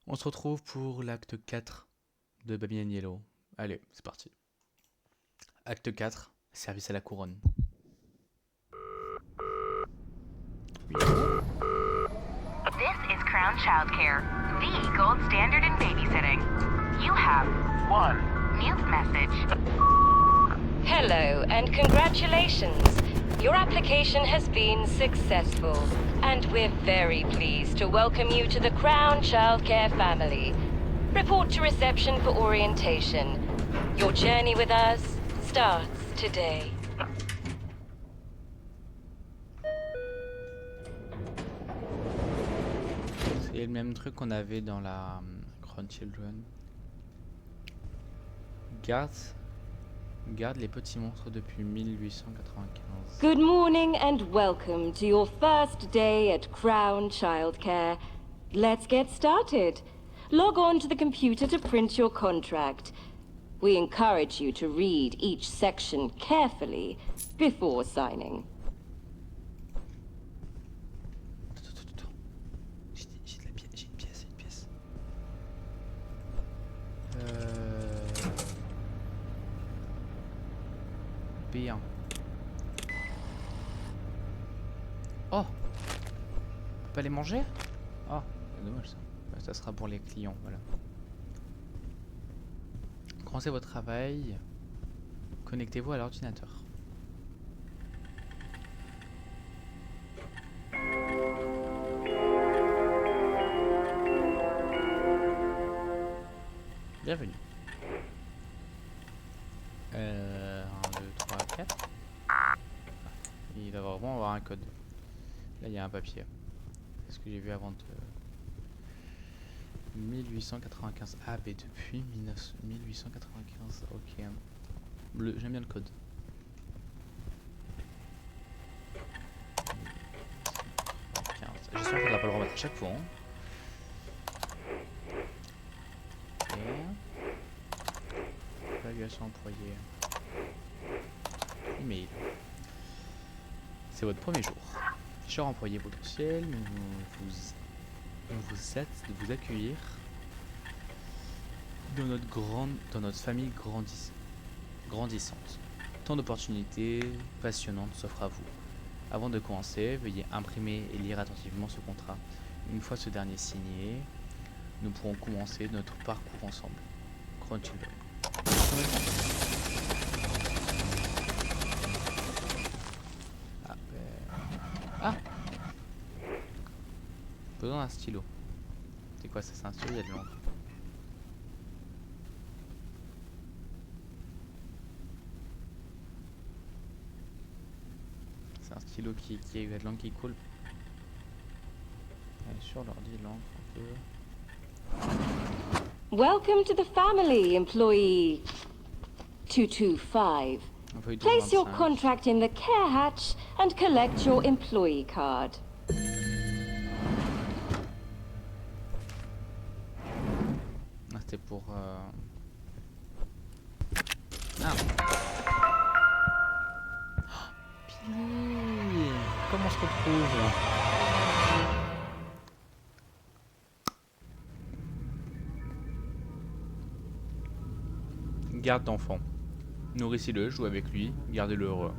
On se retrouve pour l'acte 4 de Babylon Yellow. Allez, c'est parti. Acte 4, service à la couronne. Oui, allô? This is Crown Childcare, the gold standard in babysitting. You have one mute message. Hello and congratulations. Your application has been successful, and we're very pleased to welcome you to the Crown Childcare family. Report to reception for orientation. Your journey with us starts today. C'est le même truc qu'on avait dans la Crown Children. Garde les petits monstres depuis 1895. Good morning and welcome to your first day at Crown Childcare. Let's get started. Log on to the computer to print your contract. We encourage you to read each section carefully before signing. Attends. J'ai une pièce. B1. Oh! On peut pas les manger? Oh, c'est dommage ça. Ça sera pour les clients, voilà. Commencez votre travail. Connectez-vous à l'ordinateur. Bienvenue. 1, 2, 3, 4. Il va vraiment avoir un code. Là, il y a un papier. C'est ce que j'ai vu avant de... 1895. Ah, mais depuis 1895. Ok. Bleu, j'aime bien le code. 15. J'espère qu'il ne faudra pas le remettre à chaque fois. Hein. Ok. Évaluation employée. Email. C'est votre premier jour. Cher employé potentiel, nous vous êtes de vous accueillir dans notre famille grandissante. Tant d'opportunités passionnantes s'offrent à vous. Avant de commencer, veuillez imprimer et lire attentivement ce contrat. Une fois ce dernier signé, nous pourrons commencer notre parcours ensemble. Crown Children. Ah! Besoin d'un stylo. C'est quoi ça? C'est un stylo, il y a de l'encre. C'est un stylo qui a de l'encre qui coule. Sur l'ordi, l'encre un peu. Welcome to the family, employee 225. Place your contract in the care hatch and collect your employee card. Ah, c'était pour... Ah. Pili, comment on se retrouve? Garde d'enfant. Nourrissez-le, jouez avec lui, gardez-le heureux.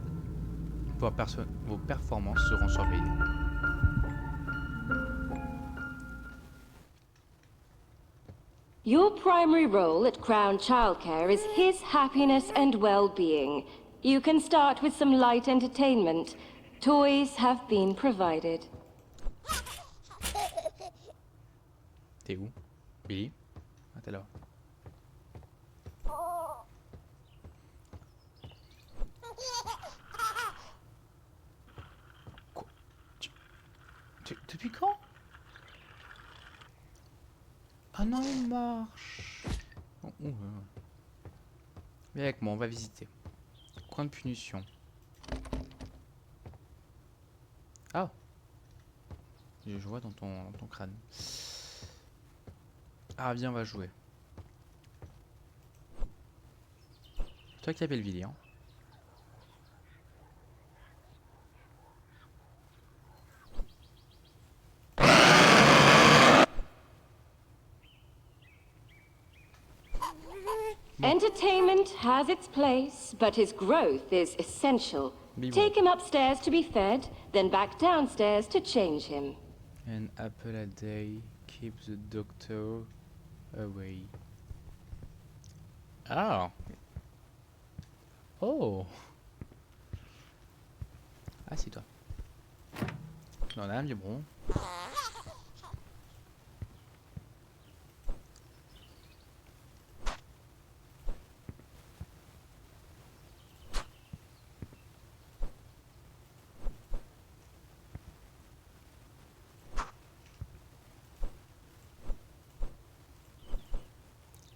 Vos performances seront surveillées. Your primary role at Crown Childcare is his happiness and well-being. You can start with some light entertainment. Toys have been provided. T'es où? Billy? Ah, t'es là. Quoi? Depuis quand? Ah non, il marche. Viens avec moi, on va visiter. Coin de punition. Ah! Je vois dans ton crâne. Ah, viens, on va jouer. Toi qui appelles Billy, hein. Entertainment has its place, but his growth is essential. Mais bon. Take him upstairs to be fed, then back downstairs to change him. An apple a day keeps the doctor away. Ah. Oh. Assieds-toi. On a un biberon.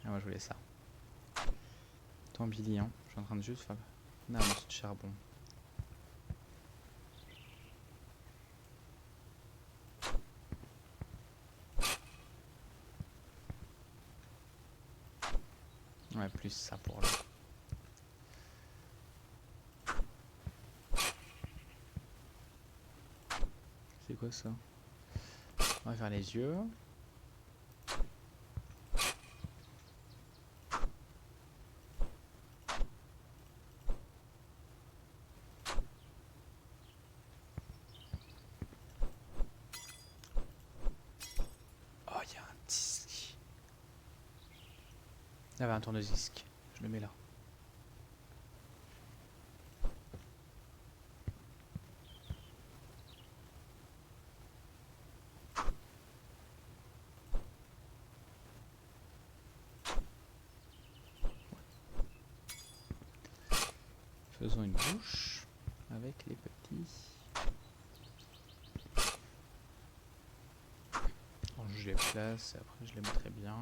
Ah, moi je voulais ça. Toi Billy, hein. Je suis en train de juste faire un morceau de charbon. Ouais, plus ça pour là. C'est quoi ça? On va faire les yeux. Oh, il y a un disque. Il y avait un tourne-disque. Je le mets là. Faisons une bouche avec les petits. Je les place et après je les mettrai bien.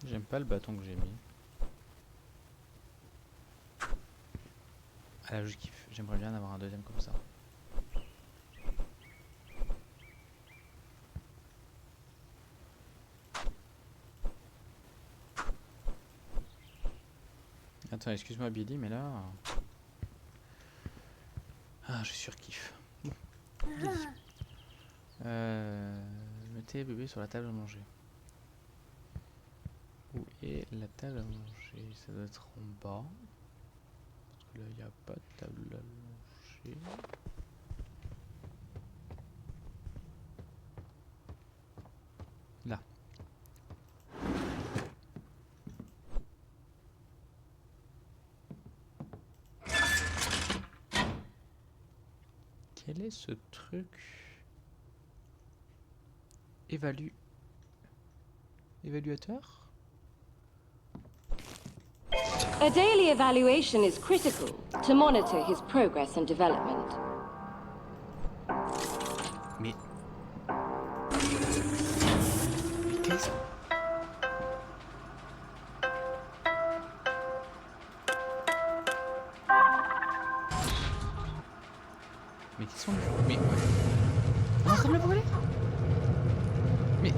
J'aime pas le bâton que j'ai mis. Ah là je kiffe, j'aimerais bien avoir un deuxième comme ça. Attends, excuse-moi Billy, mais là... Ah, je surkiffe. Bon, Billy. Mettez bébé sur la table à manger. Où est la table à manger? Ça doit être en bas. Parce que là, il n'y a pas de table à manger. Là. Quel est ce truc? Évaluateur? A daily evaluation is critical to monitor his progress and development. Mais qu'est-ce... Mais qui sont les... Mais... On est en train de le brûler? Mais...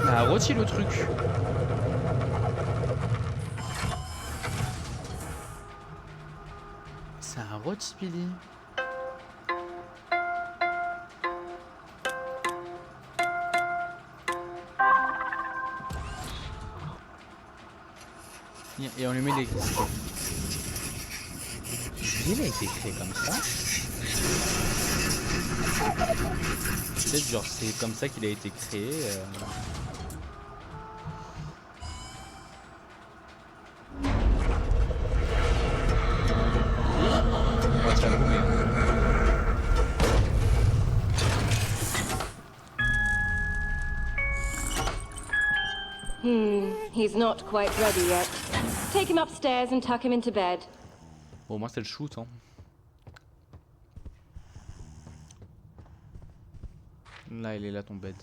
Il a rôti le truc. C'est un rôti Billy. Et on lui met l'électricité. Il a été créé comme ça. Peut-être genre c'est comme ça qu'il a été créé. On va se faire boumer. He's not quite ready yet. Take him upstairs and tuck him into bed. Bon, moi c'est le shoot, hein. Là, il est là ton bed.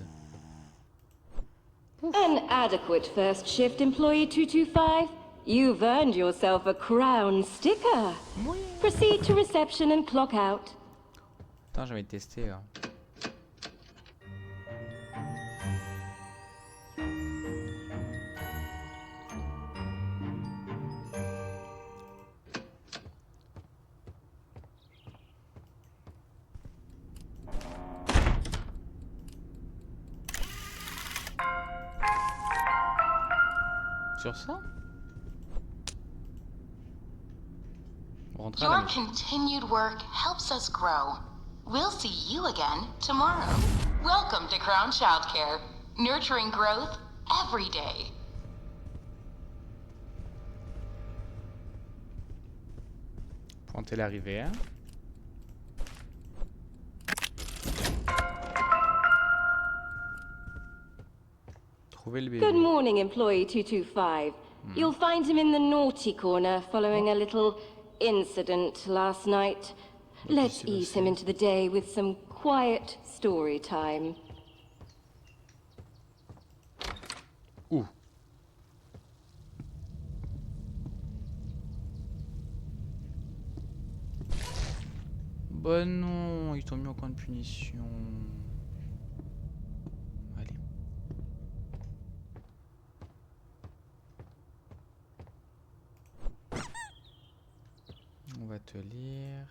An adequate first shift employee 225. You've earned yourself a crown sticker. Proceed to reception and clock out. Putain, j'avais testé là. Sur ça? On rentre à la Your maison. continued work helps us grow. We'll see you again tomorrow. Welcome to Crown Childcare, nurturing growth every day. Pointer la rivière. Trouver le bébé. Good morning, employee 225. You'll find him in the naughty corner following a little incident last night. Let's s'est ease passé? him into the day with some quiet story time. Où? Bah non, ils t'ont mis en camp de punition. Allez. On va te lire.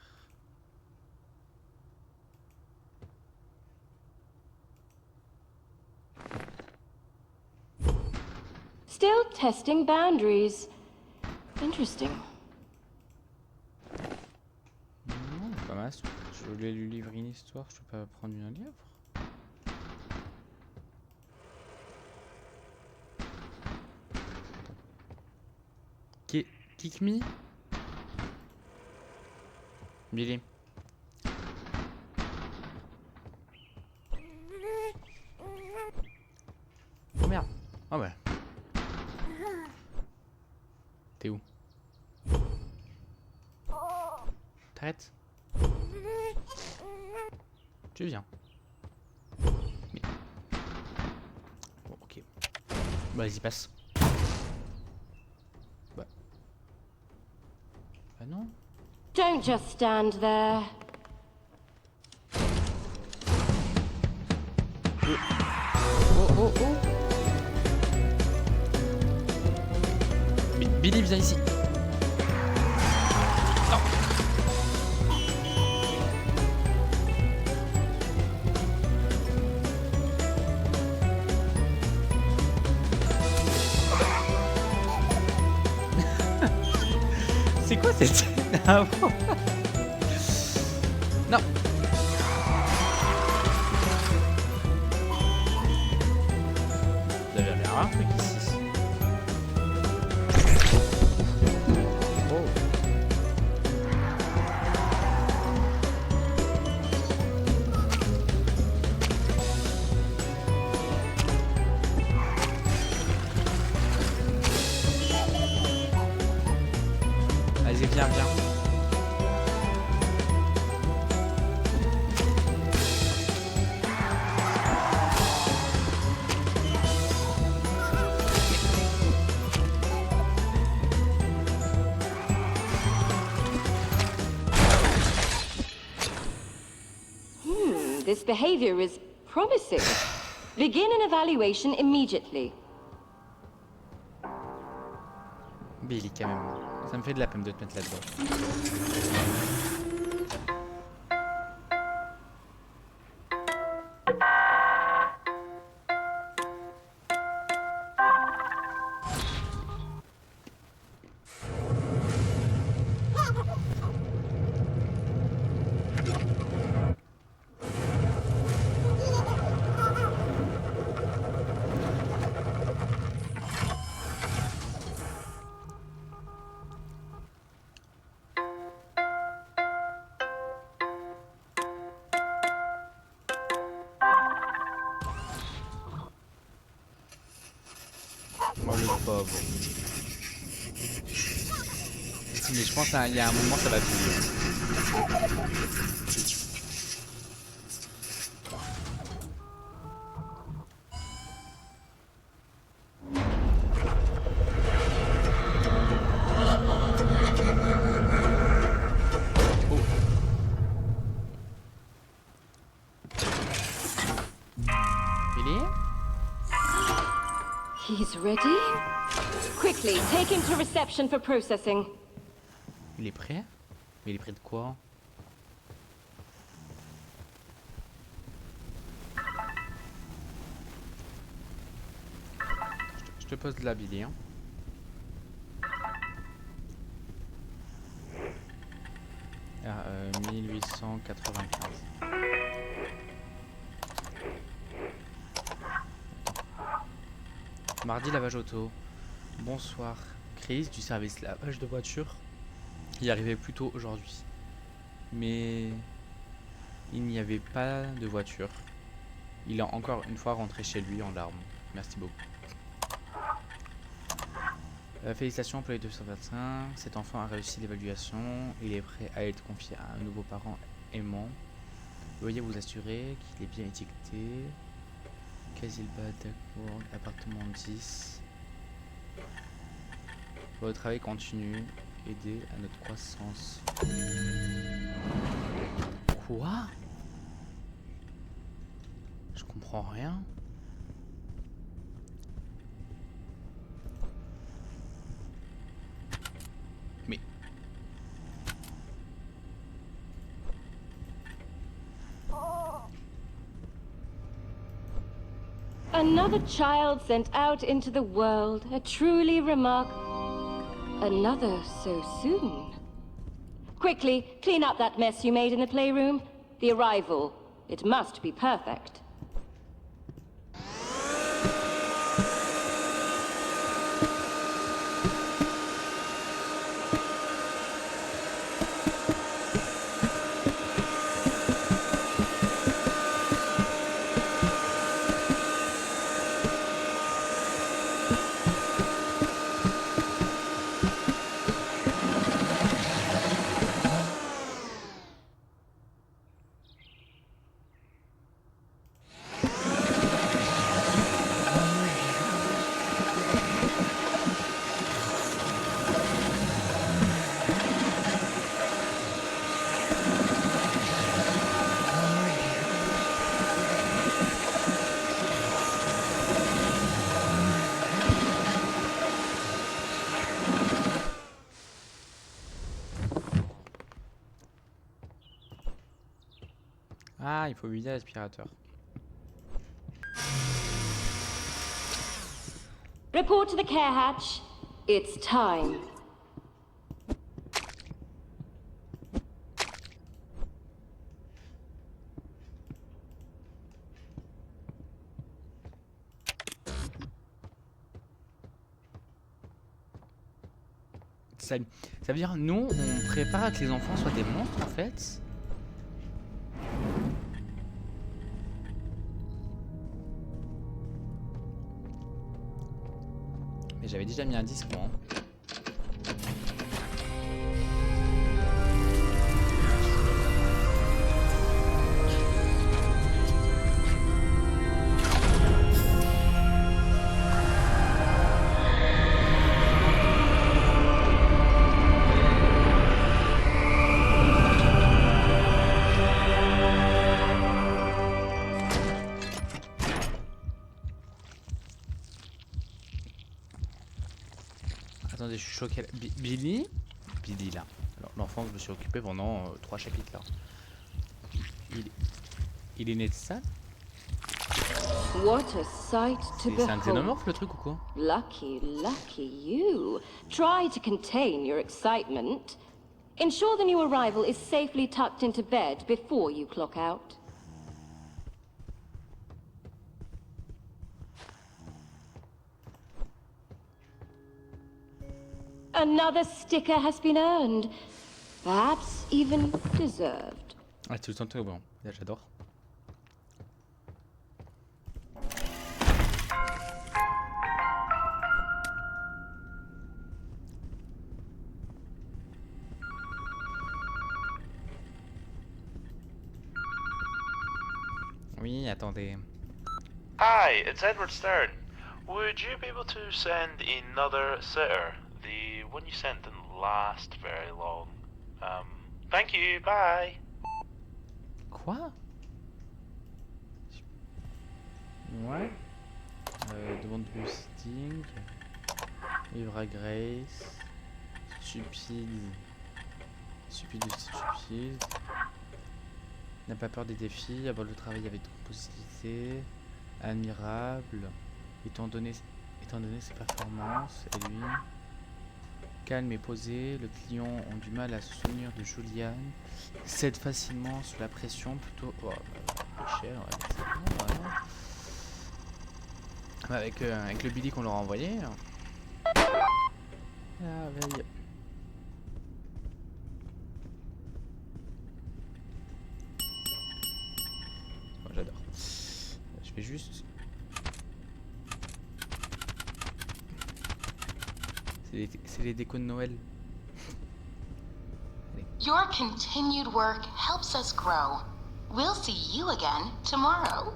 Still testing boundaries. Interesting. Non, pas mal. Je voulais lui livrer une histoire, je peux pas prendre un livre. Kick me? Billy. Oh merde. Oh ouais. T'es où? T'arrêtes? Tu viens. Mais... Bon, ok. Bah, vas-y, passe. Bah... Bah non. Don't just stand there. Oh, oh, oh. Billy, viens ici. Non. C'est quoi cette... Ah, bon. Non. Vous avez l'air un truc ici. Oh. Vas-y, viens, viens. This behavior is promising. Begin an evaluation immediately. Billy, quand même. Ça me fait de la peine de te mettre là-dedans. Oh le pauvre. Mais je pense qu'il y a un moment ça va finir. He's ready? Quickly, take him to reception for processing. Il est prêt? Mais il est prêt de quoi? Je te pose de la Billy, hein. 95. Mardi, lavage auto. Bonsoir. Chris du service lavage de voiture. Il arrivait plus tôt aujourd'hui. Mais il n'y avait pas de voiture. Il est encore une fois rentré chez lui en larmes. Merci beaucoup. Félicitations employé 225. Cet enfant a réussi l'évaluation. Il est prêt à être confié à un nouveau parent aimant. Veuillez vous assurer qu'il est bien étiqueté. Casilba, d'accord. Appartement 10. Votre travail continue. Aider à notre croissance. Quoi? Je comprends rien. Mais... Another child sent out into the world. A truly Another so soon. Quickly, clean up that mess you made in the playroom. The arrival. It must be perfect. Ah, il faut vider l'aspirateur. Report to the care hatch. It's time. Ça veut dire, nous, on prépare que les enfants soient des monstres, en fait. Mais j'avais déjà mis un disque, moi. Attendez, je suis choqué. Billy là. Alors, l'enfant, je me suis occupé pendant 3 chapitres là. Il est né de ça? What a sight to C'est un behold. xénomorphe le truc ou quoi? Lucky you. Try to contain your excitement. Ensure the new arrival is safely tucked into bed before you clock out. Another sticker has been earned. Perhaps even deserved. Ah, tu le sens tout bon. Là, j'adore. Oui, attendez. Hi, it's Edward Stern. Would you be able to send another sitter? The one you sent didn't last very long. Thank you, bye. Quoi? Ouais. Demande de Sting. Livre à Grace. Stupide. Stupide ou stupide. N'a pas peur des défis. Aborde le travail avec positivité. Admirable. Étant donné ses performances. Et lui. calme et posé. Le client ont du mal à se souvenir de Julian. Cède facilement sous la pression, plutôt... Oh, bah, peu cher, ouais, c'est bon, voilà. Avec le Billy qu'on leur a envoyé. Ah, veille. Oh, j'adore. Je vais juste... C'est les décos de Noël. Your continued work helps us grow. We'll see you again tomorrow.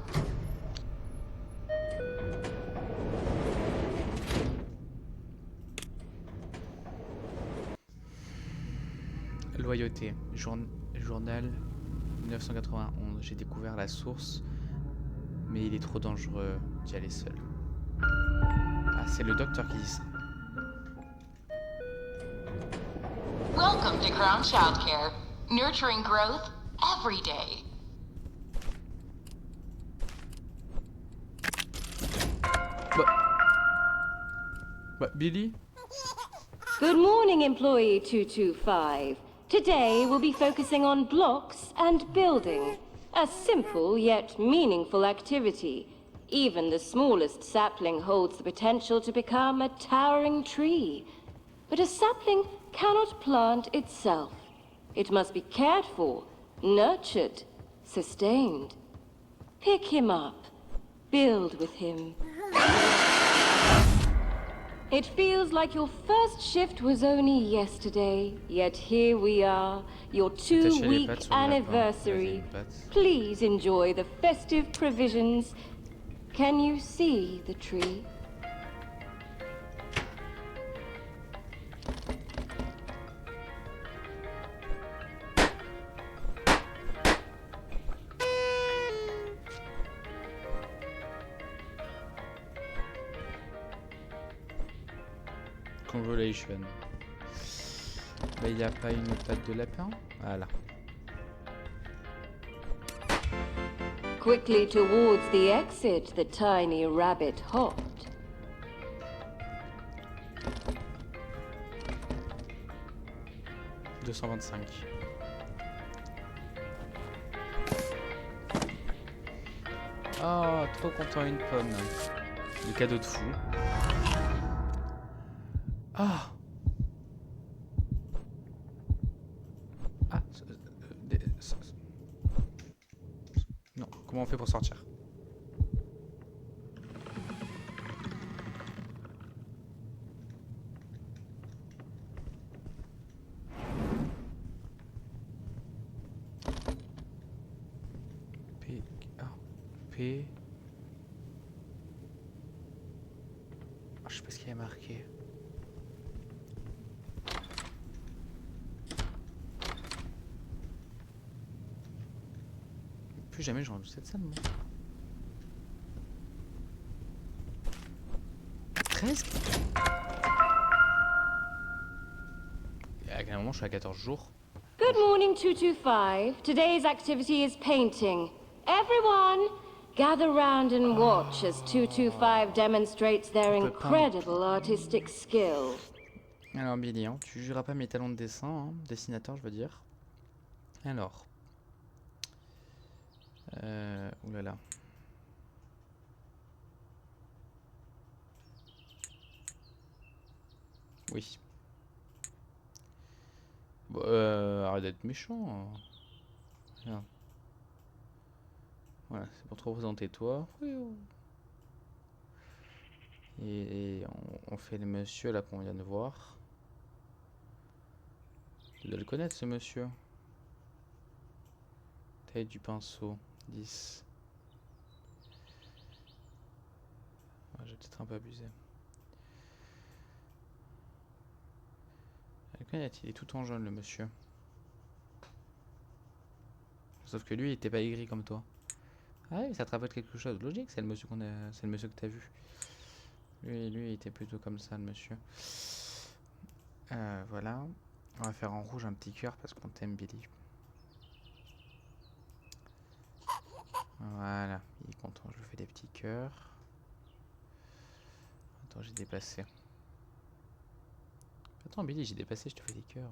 Loyauté. Journal 1991. J'ai découvert la source, mais il est trop dangereux d'y aller seul. Ah, c'est le docteur qui dit ça. Welcome to Crown Childcare, nurturing growth every day. Bah, Billy? Good morning, Employee 225. Today we'll be focusing on blocks and building. A simple yet meaningful activity. Even the smallest sapling holds the potential to become a towering tree. But a sapling cannot plant itself. It must be cared for, nurtured, sustained. Pick him up. Build with him. It feels like your first shift was only yesterday, yet here we are, your Attachez les 2-week pattes sur le lapin. anniversary. Vas-y, une patte. Please enjoy the festive provisions. Can you see the tree? Congratulations. Bah, il y a pas une patte de lapin? Voilà. Quickly towards the exit, the tiny rabbit hopped. « 225. Oh, trop content, une pomme. Le cadeau de fou. Ah. Ah. Non, comment on fait pour sortir? P. Ah. P. Ah, je sais pas ce qu'il y a marqué. Plus jamais je rentre dans cette salle, moi. 13. À quel moment je suis à 14 jours? Good morning, 225. Today's activity is painting. Everyone, gather round and watch as 225 demonstrates their On peut peindre. incredible artistic skill. Alors Billy, hein, tu jugeras pas mes talents de dessin, hein, dessinateur je veux dire. Alors. Oulala. Oui. Bon, arrête d'être méchant. Hein. Regarde. Voilà, c'est pour te représenter toi. Et on fait le monsieur là qu'on vient de voir. Tu dois le connaître ce monsieur. Taille du pinceau. 10. Ouais, j'ai peut-être un peu abusé. Il est tout en jaune le monsieur. Sauf que lui il était pas aigri comme toi. Ah oui, ça te rappelle quelque chose. Logique, c'est le monsieur c'est le monsieur que t'as vu. Lui il était plutôt comme ça le monsieur. Voilà. On va faire en rouge un petit cœur parce qu'on t'aime Billy. Voilà, il est content, je lui fais des petits cœurs. Attends, j'ai dépassé. Attends, Billy, j'ai dépassé, je te fais des cœurs.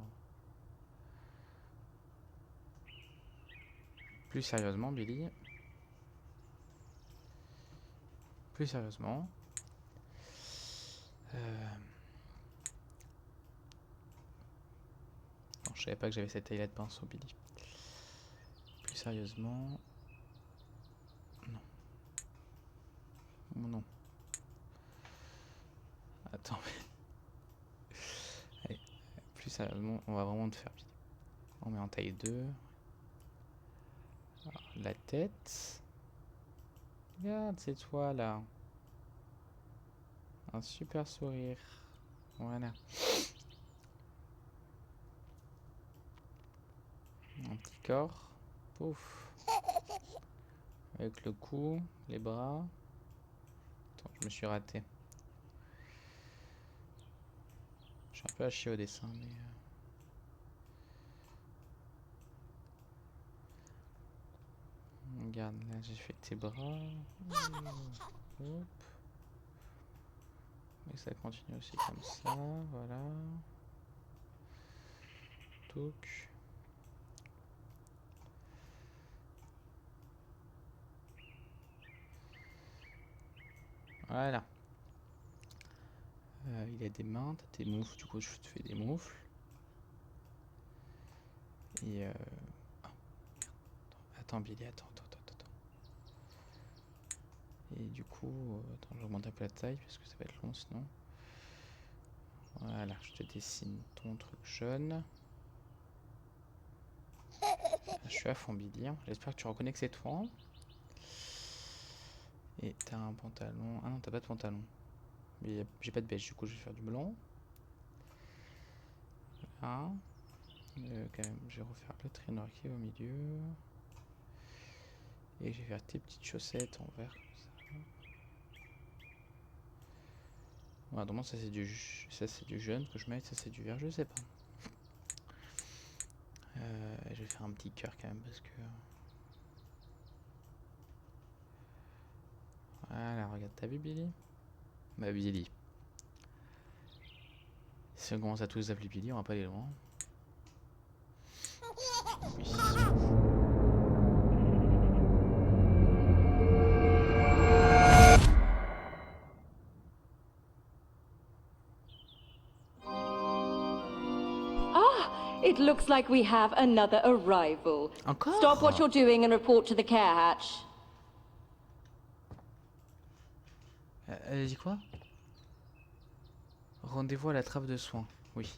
Plus sérieusement, Billy. Plus sérieusement. Non, je savais pas que j'avais cette taille-là de pinceau, Billy. Plus sérieusement. Non. Oh non. Attends. Allez, plus sérieusement, on va vraiment te faire, Billy. On met en taille 2. Alors, la tête. Regarde, c'est toi là. Un super sourire. Voilà. Un petit corps. Pouf. Avec le cou, les bras. Attends, je me suis raté. Je suis un peu à chier au dessin, mais... Regarde, là j'ai fait tes bras. Hop. Et ça continue aussi comme ça, voilà. Touc. Voilà. Il a des mains, t'as des moufles, du coup je te fais des moufles. Et oh, attends Billy, attends. Et du coup, attends, j'augmente un peu la taille parce que ça va être long sinon. Voilà, je te dessine ton truc jaune. Je suis à fond Billy, hein. J'espère que tu reconnais que c'est toi. Et t'as un pantalon. Ah non, t'as pas de pantalon. Mais j'ai pas de beige, du coup je vais faire du blanc. Voilà. Quand même, je vais refaire le trait noir qui est au milieu. Et je vais faire tes petites chaussettes en vert comme ça. Voilà, donc ça c'est du jaune que je mets, ça c'est du vert, je sais pas. Je vais faire un petit cœur quand même parce que... Voilà, regarde, t'as vu Billy? Bah Billy. Si on commence à tous appeler Billy, on va pas aller loin. Oui. It looks like we have another arrival. Encore? Stop what you're doing and report to the care hatch. Elle a dit quoi? Rendez-vous à la trappe de soins. Oui.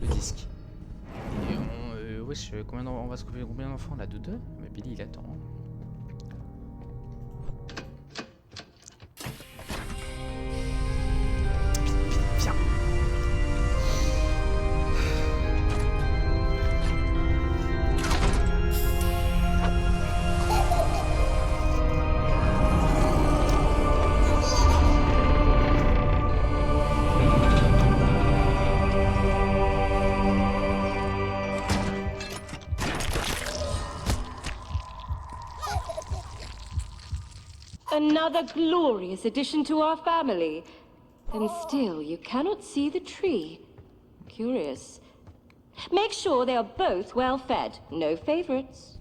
Le disque. Et wesh, on va se couper combien d'enfants là? De 2? Mais Billy il attend. Viens. Another glorious addition to our family. And still, you cannot see the tree. Curious. Make sure they are both well fed. No favorites.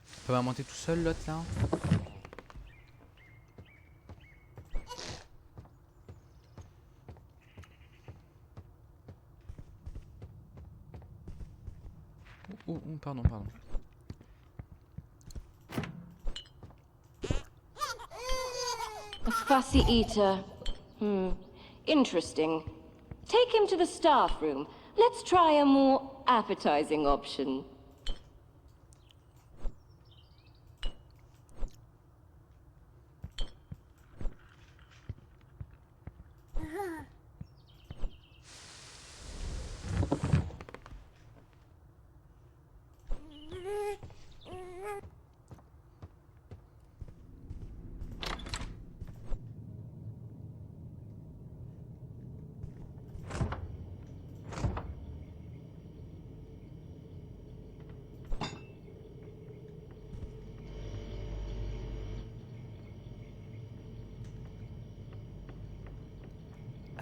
On peut pas monter tout seul l'autre là? Oh, pardon. A fussy eater. Interesting. Take him to the staff room. Let's try a more appetizing option.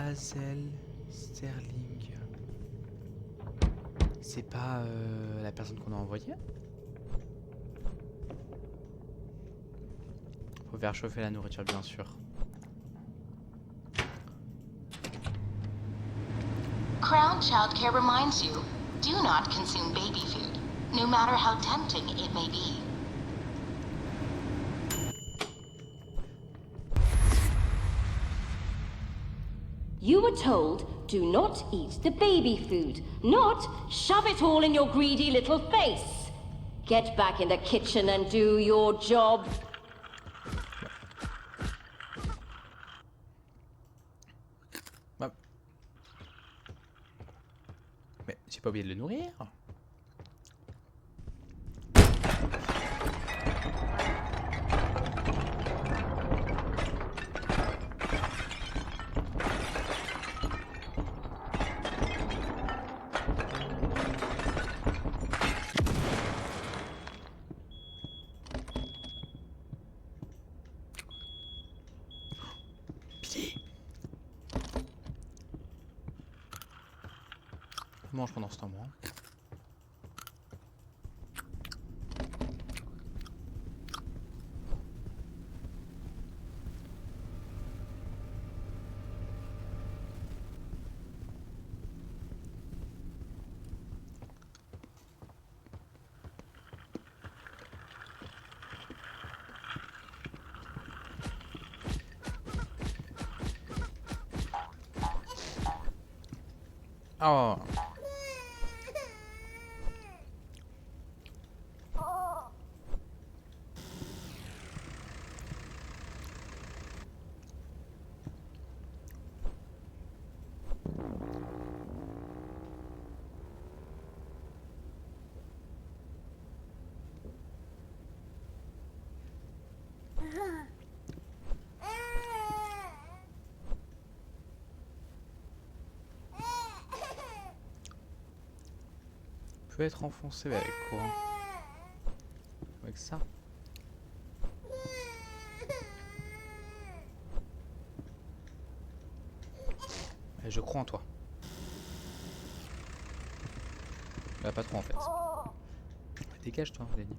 Hazel Sterling. C'est pas la personne qu'on a envoyée? Faut faire chauffer la nourriture, bien sûr. Crown Childcare reminds you, do not consume baby food, no matter how tempting it may be. You were told, do not eat the baby food, not shove it all in your greedy little face. Get back in the kitchen and do your job. Mais j'ai pas oublié de le nourrir. Mange pendant ce temps, moi. Oh. Peut être enfoncé avec quoi? Avec ça? Je crois en toi. Bah, pas trop en fait. Dégage-toi, Lenny.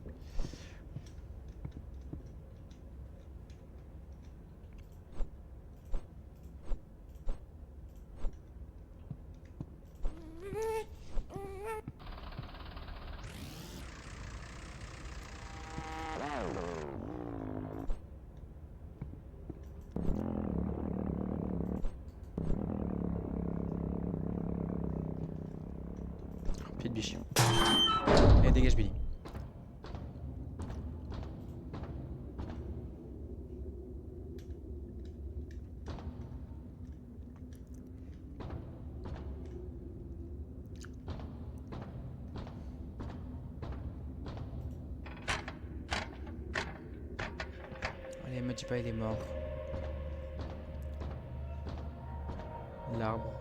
Pied de biche. Et dégage Billy. Allez, me dis pas il est mort. L'arbre.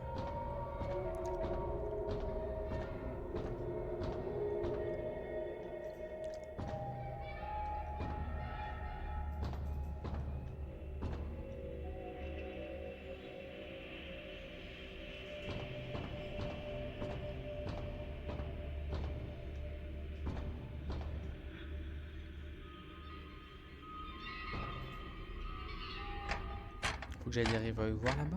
Faut que j'aille arriver voir là-bas.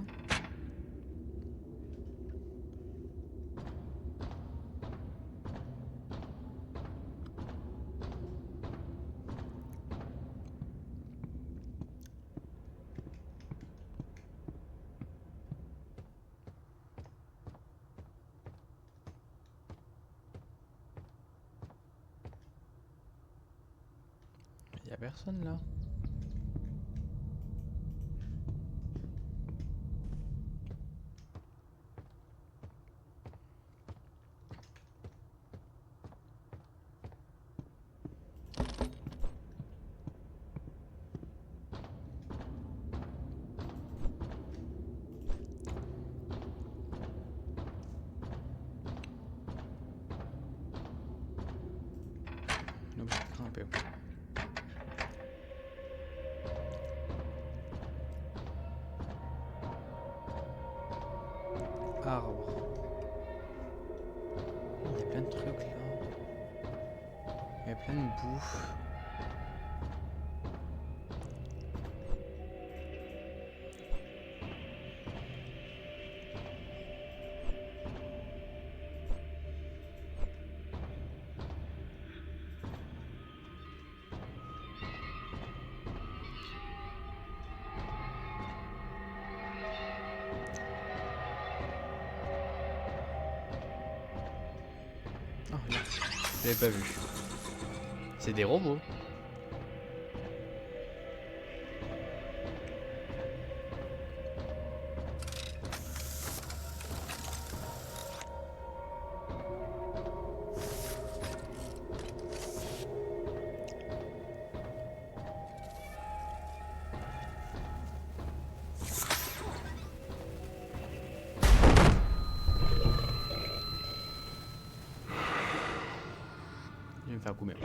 Y a personne là. On est obligé de grimper. arbre. Il y a plein de trucs là. Il y a plein de bouffe. Oh là, je l'avais pas vu. C'est des robots. Je vais me faire couper.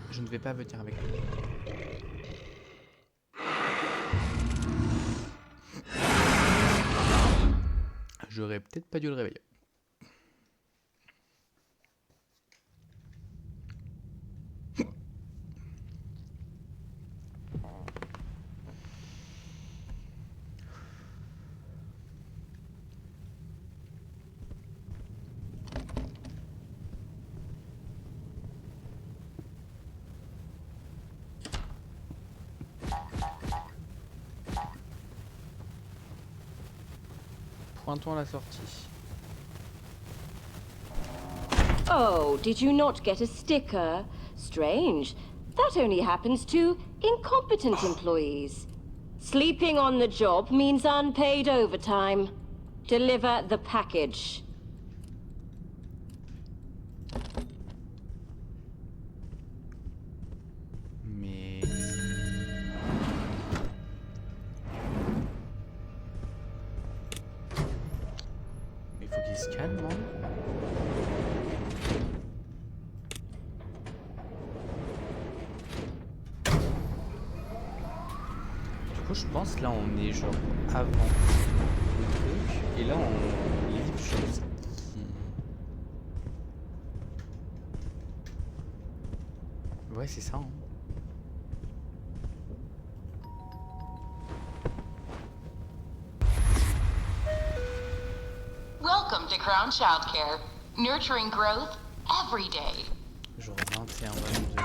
Je ne vais pas venir avec lui. J'aurais peut-être pas dû le réveiller. Pointons la sortie. Oh, did you not get a sticker? Strange. That only happens to incompetent employees. Sleeping on the job means unpaid overtime. Deliver the package. Mais... il faut qu'il se calme, non? Du coup, je pense là on est genre avant le truc et là on lit quelque chose qui... Ouais, c'est ça. Hein. Welcome to Crown Childcare, nurturing growth every day. Jour 21, 22.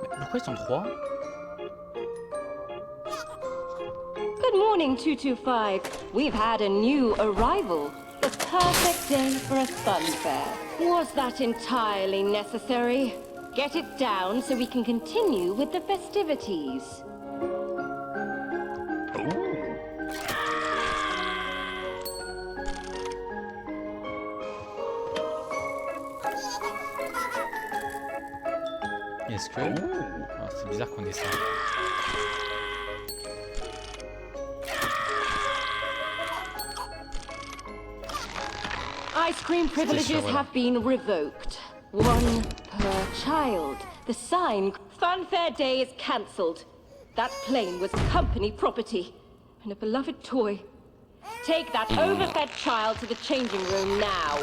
Mais pourquoi ils sont 3? Good morning, 225. We've had a new arrival. The perfect day for a fun fair. Was that entirely necessary? Get it down so we can continue with the festivities. Est-ce que... Oh, c'est bizarre qu'on ait ça. Ice cream privileges have been revoked. One per child. The sign, Funfair Day is cancelled. That plane was company property and a beloved toy. Take that overfed child to the changing room now.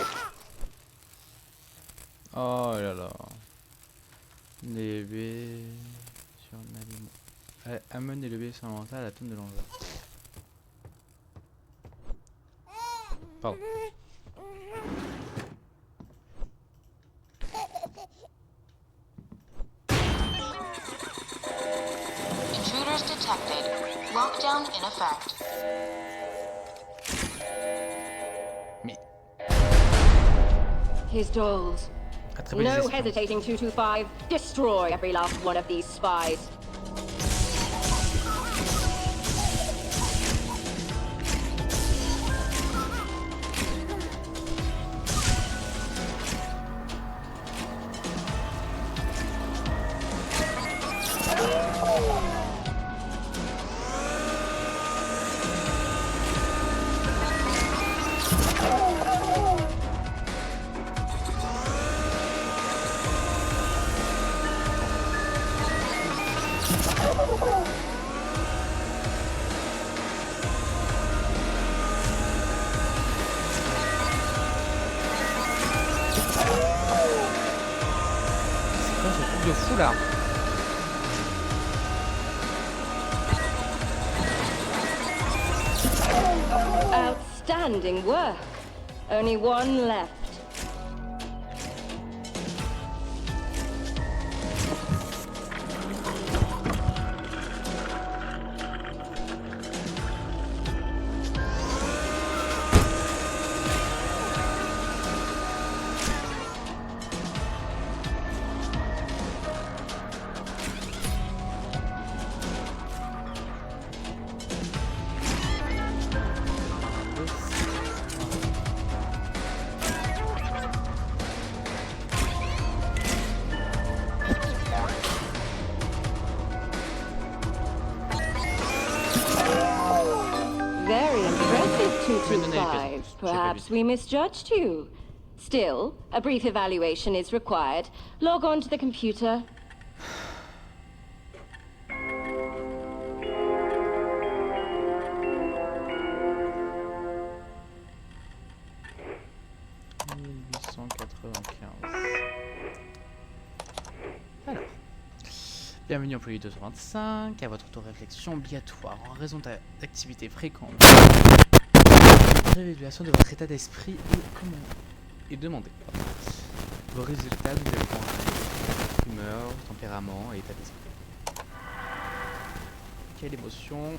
Oh là là. Les bébés sur un aliment. Amenez le bébé sur l'inventaire à la tombe de l'envers. Pardon. Intruders detected. Lockdown in effect. Mais... His dolls. Attraper les No espions. hesitating, 225. Destroy every last one of these spies. C'est quoi ce truc de fou là? Outstanding work. Only one left. Very impressive, Je vais donner les 225. pièces. Perhaps we misjudged you. Still, a brief evaluation is required. Log on to the computer. Alors, bienvenue employé 225, à votre auto-réflexion obligatoire en raison d'activités fréquentes. Réévaluation de votre état d'esprit et demandée. Vos résultats nous dépendent humeur, tempérament et état d'esprit. Quelle émotion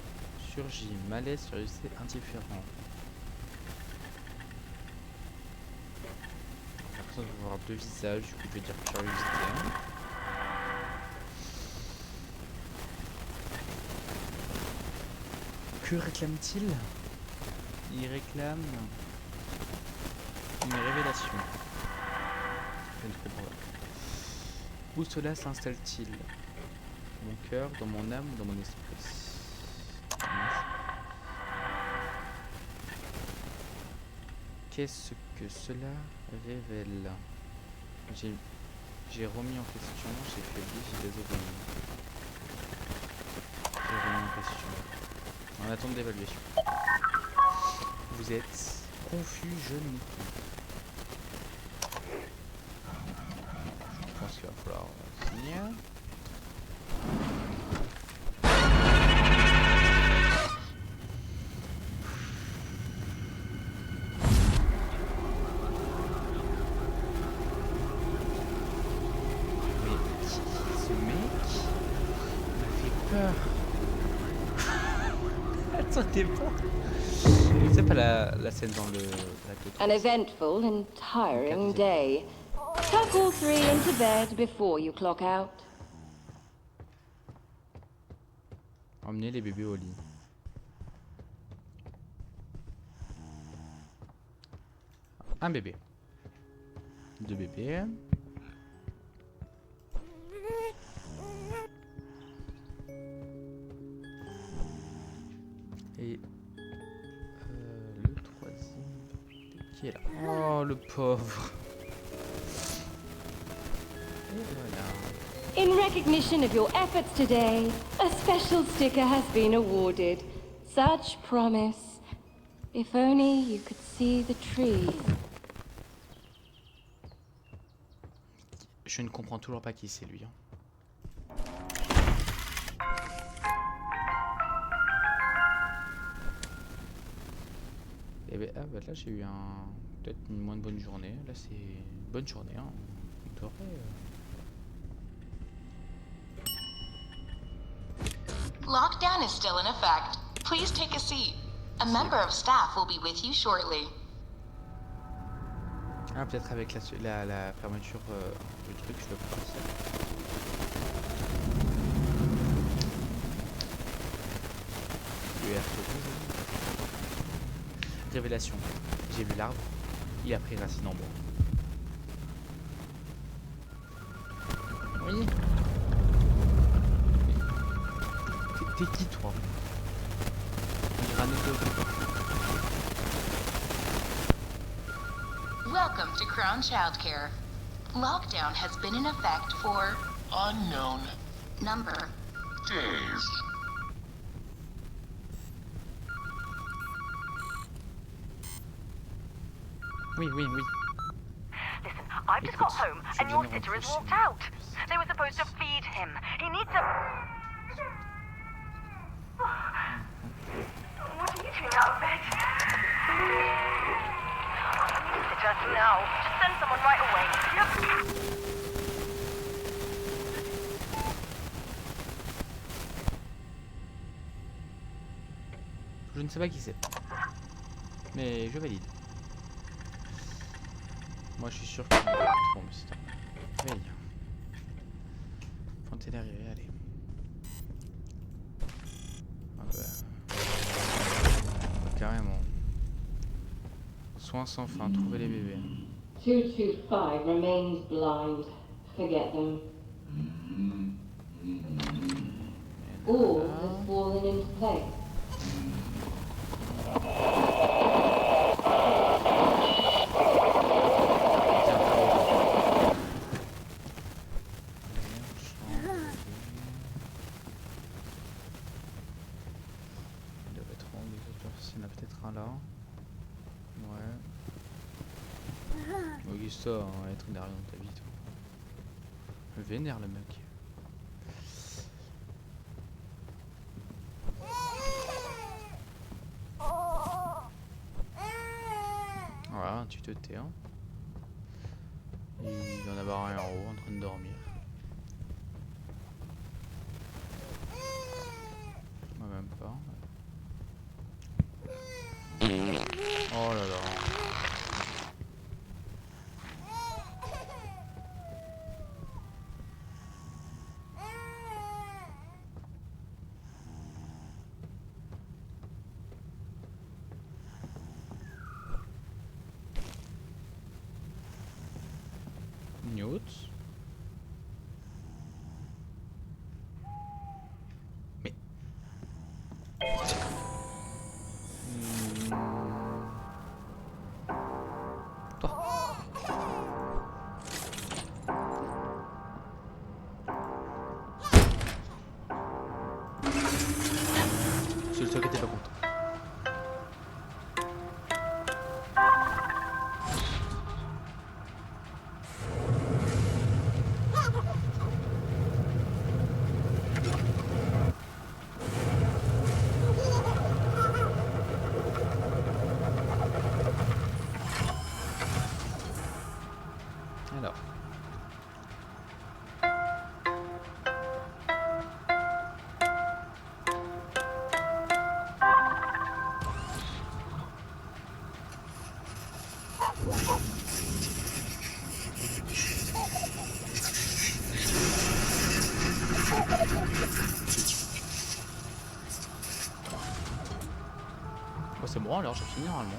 surgit? Malaise, curiosité, indifférent. J'ai l'impression de voir deux visages, du coup je vais dire curiosité. Que réclame-t-il? Il réclame une révélation. Je ne comprends pas. Où cela s'installe-t-il? Dans mon cœur, dans mon âme ou dans mon esprit? Qu'est-ce que cela révèle? J'ai remis en question, j'ai faibli, j'ai désobéi. J'ai remis en question. En attente d'évaluation. Vous êtes confus, jeune. Je pense qu'il va falloir signer. Mais ce mec m'a fait peur. Attendez pas. C'est pas la scène dans le lac de Trou. An eventful and tiring day. Tuck all three into bed before you clock out. Emmener les bébés au lit. Un bébé. Deux bébés. Et le troisième qui est là. Oh le pauvre. Et voilà. In recognition of your efforts today, a special sticker has been awarded. Such promise. If only you could see the tree. Je ne comprends toujours pas qui c'est lui. Et ben, ah, bah là j'ai eu peut-être une moins bonne journée. Là c'est une bonne journée. Hein. On devrait, Lockdown is still in effect. Please take a seat. A member of staff will be with you shortly. Ah, peut-être avec la fermeture du truc, je peux partir. Le R rouge. Révélation. J'ai vu l'arbre. Il a pris racine en bois. Oui. T'es qui toi? Welcome to Crown Childcare. Lockdown has been in effect for Unknown number. days. Oui. Listen, I've just got home and your sitter has walked out. They were supposed to feed him. He needs a... What are you doing out of bed? Sitter, now. Just send someone right away. Je ne sais pas qui c'est. Mais je valide. Moi je suis sûr que bon, mais c'est un... Allez. Fontaine arrivée, allez. Ah bah... Carrément. Soins sans fin, trouver les bébés. 225 remains blind. Forget them. All has fallen into place. Il y en a peut-être un là. Ouais. Augusta, hein, être derrière dans ta vie, toi. Vénère le mec. Voilà, tu te tais. Hein. Il y en avoir un en haut en train de dormir. Moi même pas. Oh là là. Newt. Mais... Toi. C'est le seul qui était pas content. Alors. Oh, c'est bon alors, j'ai fini normalement.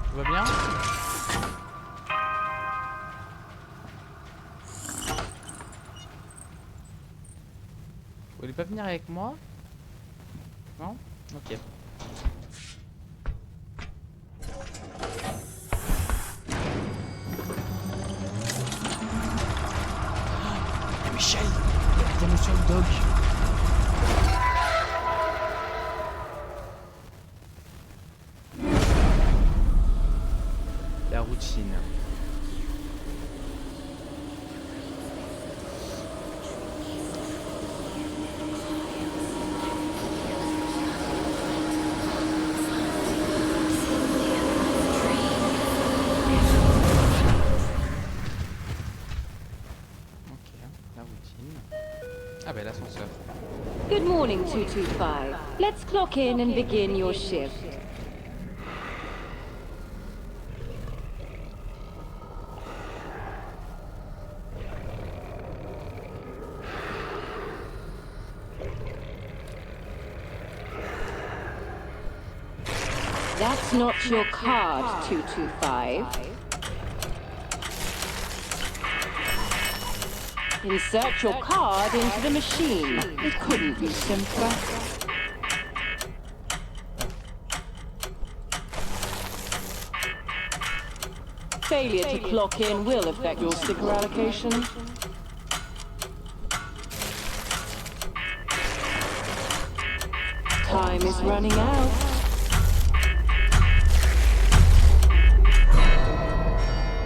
Tout va bien? Vous voulez pas venir avec moi? Non? Ok. Michel! Il y a Monsieur Hot Dog! La routine. Ok, la routine. Ah bah l'ascenseur. morning, 225. Let's clock in and begin your shift. That's not your card, 225. Insert your card into the machine. It couldn't be simpler. Failure to clock in will affect your sticker allocation. Time is running out.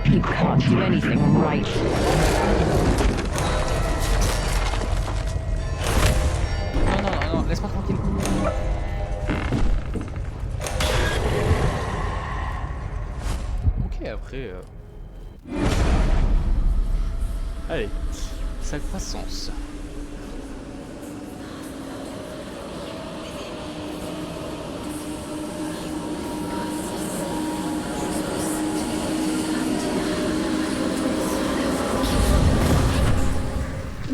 You can't do anything right. Non, laisse-moi tranquille. Ok, après... Allez, ça fera sens.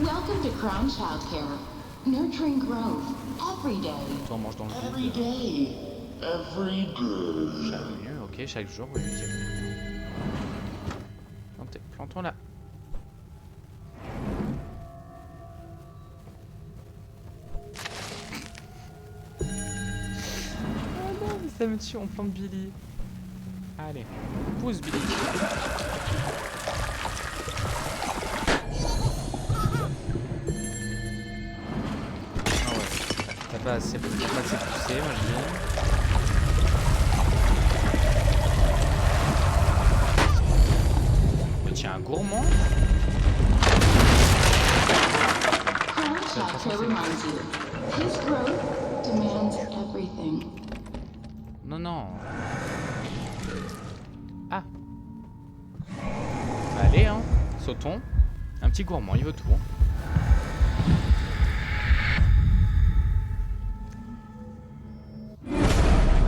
Welcome to Crown Childcare. Nurturing growth every day. Toi, on mange dans le Every vide. day. Every day. Chaque minute, ok, chaque jour, oui, nickel. Plantons là. Oh non, mais ça me tue, on plante Billy. Allez, pousse Billy. Ah ouais, t'as pas assez poussé, moi je dis. Tiens, un gourmand. Crown Childcare reminds you, his growth demands everything. Non. Ah. Allez, hein. Sautons. Un petit gourmand, il veut tout.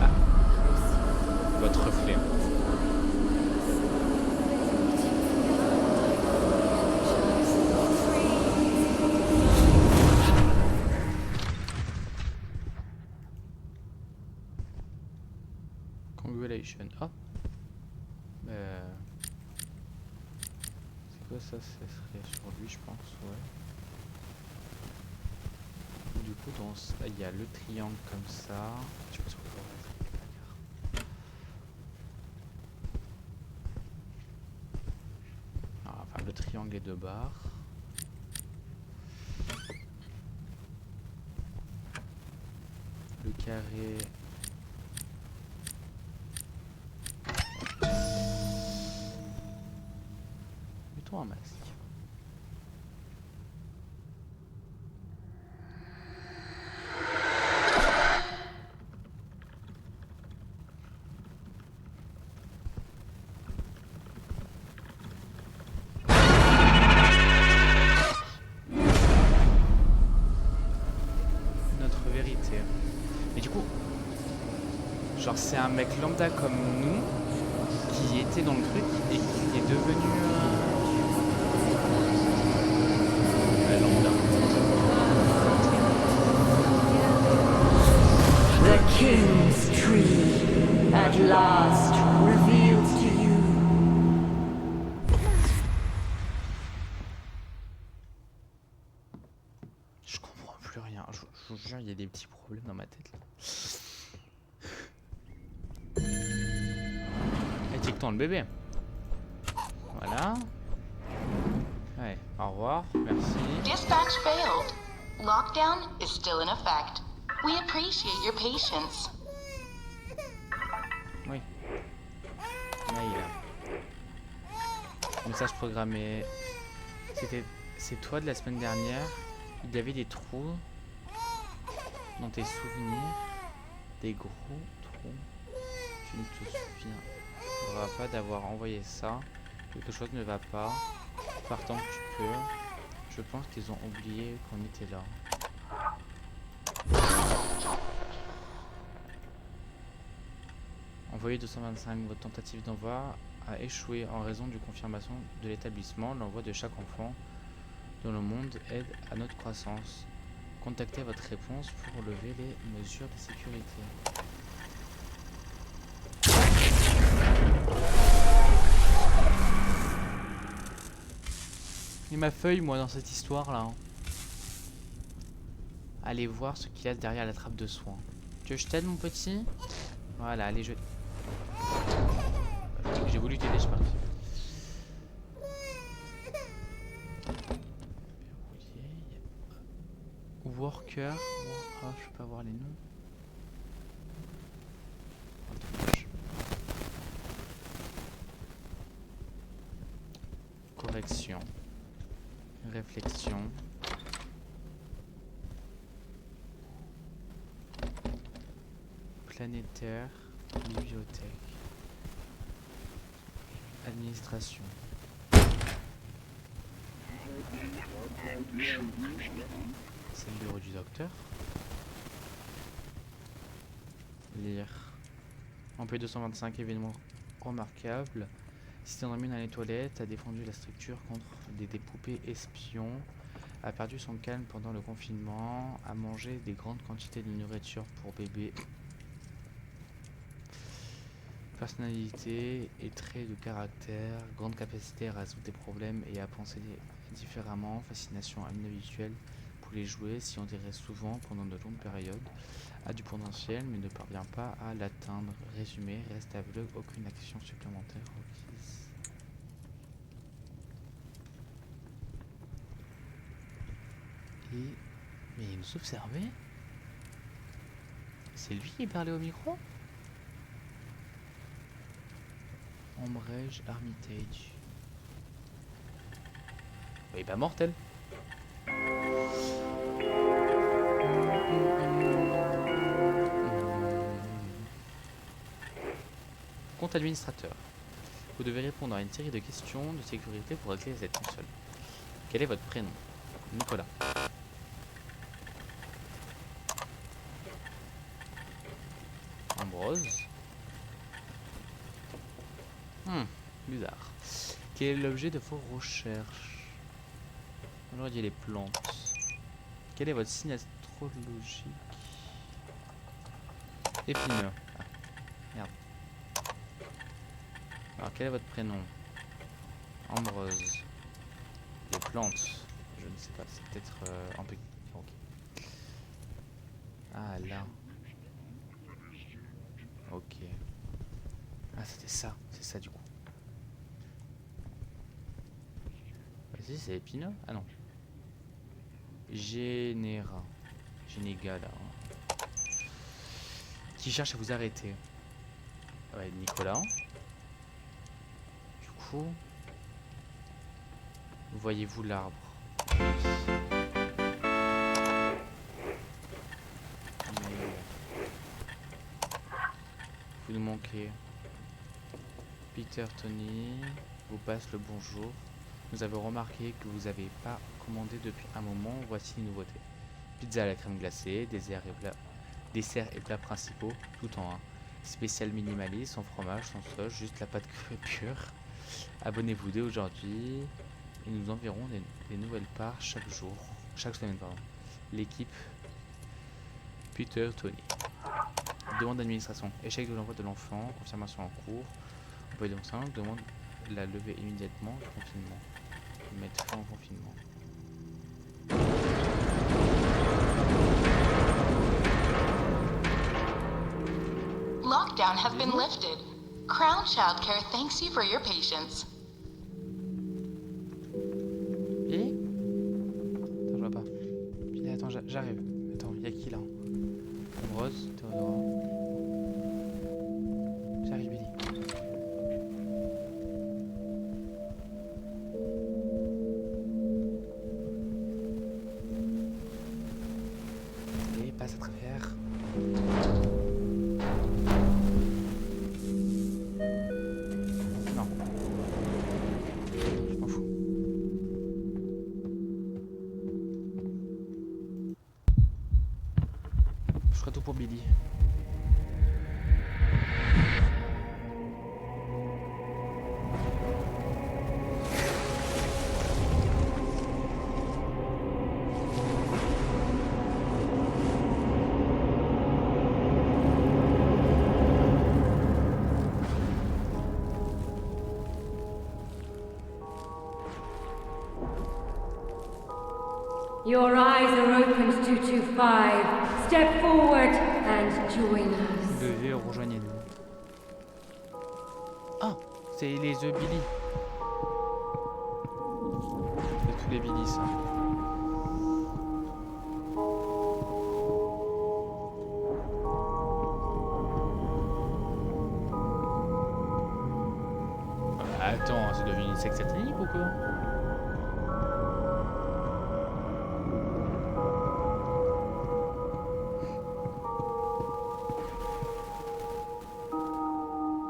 Ah. Votre reflet. Congratulations. Hop. C'est quoi ça? Ce serait sur lui, je pense, ouais. Du coup, dans ça, il y a le triangle comme ça. Je sais pas si on peut voir la enfin, le triangle et deux barres. Le carré. Mettons un masque. Notre vérité. Mais du coup, genre c'est un mec lambda comme nous qui était dans le truc et qui est devenu lambda. The King's Tree, at last revealed to you. Je comprends plus rien. Je vous jure, il y a des petits problèmes dans ma tête là. Étiquetons le bébé. Voilà. Ouais, au revoir, merci. Dispatch failed. Lockdown is still in effect. We appreciate your patience. Oui. Mail. Message programmé. C'est toi de la semaine dernière. Il y avait des trous dans tes souvenirs. Des gros trous. Tu ne te souviens pas d'avoir envoyé ça. Quelque chose ne va pas. Partant que tu peux. Je pense qu'ils ont oublié qu'on était là. Envoyé 225, votre tentative d'envoi a échoué en raison du confirmation de l'établissement. L'envoi de chaque enfant dans le monde aide à notre croissance. Contactez votre réponse pour lever les mesures de sécurité. Et ma feuille, moi, dans cette histoire-là. Hein. Allez voir ce qu'il y a derrière la trappe de soins. Tu veux que je t'aide, mon petit? Voilà, allez, j'ai voulu t'aider, je suis parti. Worker. Oh, je peux pas voir les noms. Oh, dommage. Correction. Réflexion. Planétaire. Bibliothèque. Administration. C'est le bureau du docteur. Lire. En P225, événement remarquable. Système dans les toilettes a défendu la structure contre des poupées espions. A perdu son calme pendant le confinement. A mangé des grandes quantités de nourriture pour bébé. Personnalité et traits de caractère. Grande capacité à résoudre des problèmes et à penser différemment. Fascination inhabituelle pour les jouets, s'y intéresse souvent pendant de longues périodes. A du potentiel mais ne parvient pas à l'atteindre. Résumé, reste aveugle, aucune action supplémentaire requise. Et... mais il nous observait. C'est lui qui parlait au micro? Ombrage Armitage. Il est pas mortel. Compte administrateur. Vous devez répondre à une série de questions de sécurité pour régler cette console. Quel est votre prénom? Nicolas. Ambrose. Bizarre. Quel est l'objet de vos recherches? On aurait dit les plantes. Quel est votre signe astrologique? Épineux. Ah, merde. Alors quel est votre prénom? Ambrose. Des plantes. Je ne sais pas, c'est peut-être un peu... Ok. Ah là. Ok. Ah c'était ça, c'est ça du coup. Vas-y, c'est épineux. Ah non. Généra. Généga là. Qui cherche à vous arrêter. Ouais, Nicolas. Du coup. Voyez-vous l'arbre? Mais... vous nous manquez. Peter Tony vous passe le bonjour. Nous avons remarqué que vous n'avez pas commandé depuis un moment. Voici les nouveautés. Pizza à la crème glacée, desserts et plats principaux, tout en un. Spécial minimaliste, sans fromage, sans sauce, juste la pâte pure. Abonnez-vous dès aujourd'hui et nous enverrons des nouvelles parts chaque semaine. L'équipe Peter Tony. Demande d'administration. Échec de l'envoi de l'enfant. Confirmation en cours. Employé de l'enfant demande la levée immédiatement du confinement. Mettre fin au confinement. Lockdown has been lifted. Crown Childcare thanks you for your patience. Et attends, je vois pas. Putain, attends, j'arrive. Attends, y'a qui là? Ambrose, Théodora. J'arrive, Billy. Et passe à travers. Non. pour Billy. Your eyes are opened, 225. Step forward and join us. Levez, rejoignez-nous. Ah, c'est les œufs Billy. C'est tous les Billy, ça. Attends, c'est devenu une secte satanique ou quoi?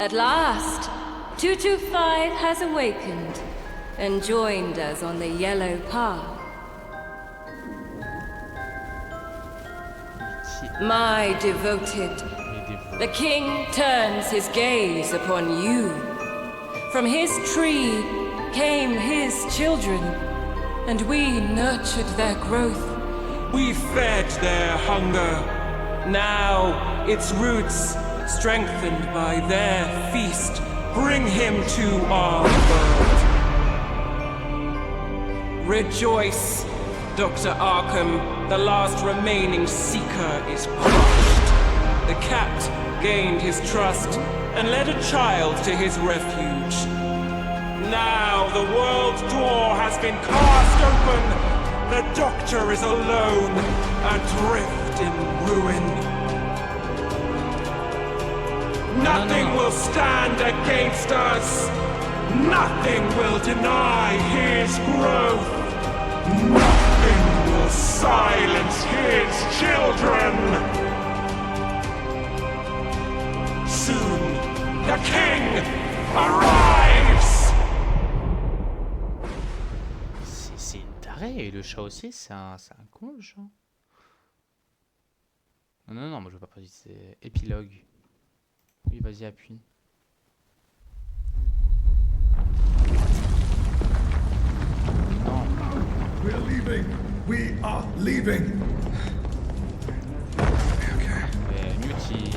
At last, 225 has awakened and joined us on the yellow path. My devoted, the king turns his gaze upon you. From his tree came his children, and we nurtured their growth. We fed their hunger. Now its roots, strengthened by their feast, bring him to our world. Rejoice, Dr. Arkham. The last remaining seeker is crushed. The cat gained his trust and led a child to his refuge. Now the world door has been cast open. The Doctor is alone, adrift in ruin. Nothing will stand against us. Nothing will deny his growth. Nothing will silence his children. Soon, the king arrives. C'est une tarée, et le chat aussi, c'est un con, le chat. Non, moi je veux pas préciser, c'est épilogue. Oui, vas-y, appuie. Non. We're leaving. We are leaving. Okay. Muti.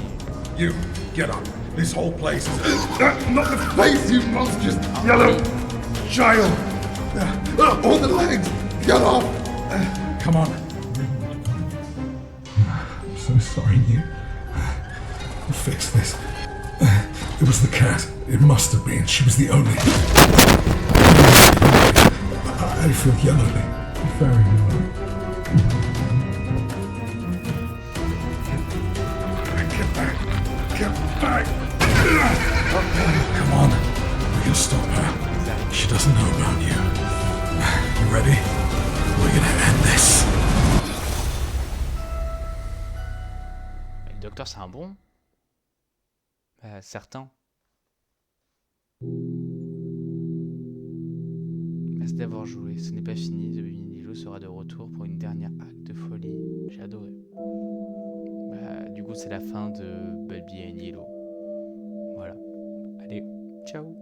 You, get up. This whole place is... not the face, you monstrous yellow child. On the legs. Get up. Come on. I'm so sorry, you. We'll fix this. It was the cat. It must have been. She was the only... I feel yellowly. Very yellow. Get back. Get back. Come on. We can stop her. She doesn't know about you. You ready? We're gonna end this. Le docteur, c'est un bon. Certain. Merci d'avoir joué. Ce n'est pas fini. The Baby Nilo sera de retour pour une dernière acte de folie. J'ai adoré. Du coup, c'est la fin de Baby and Yellow. Voilà. Allez, ciao.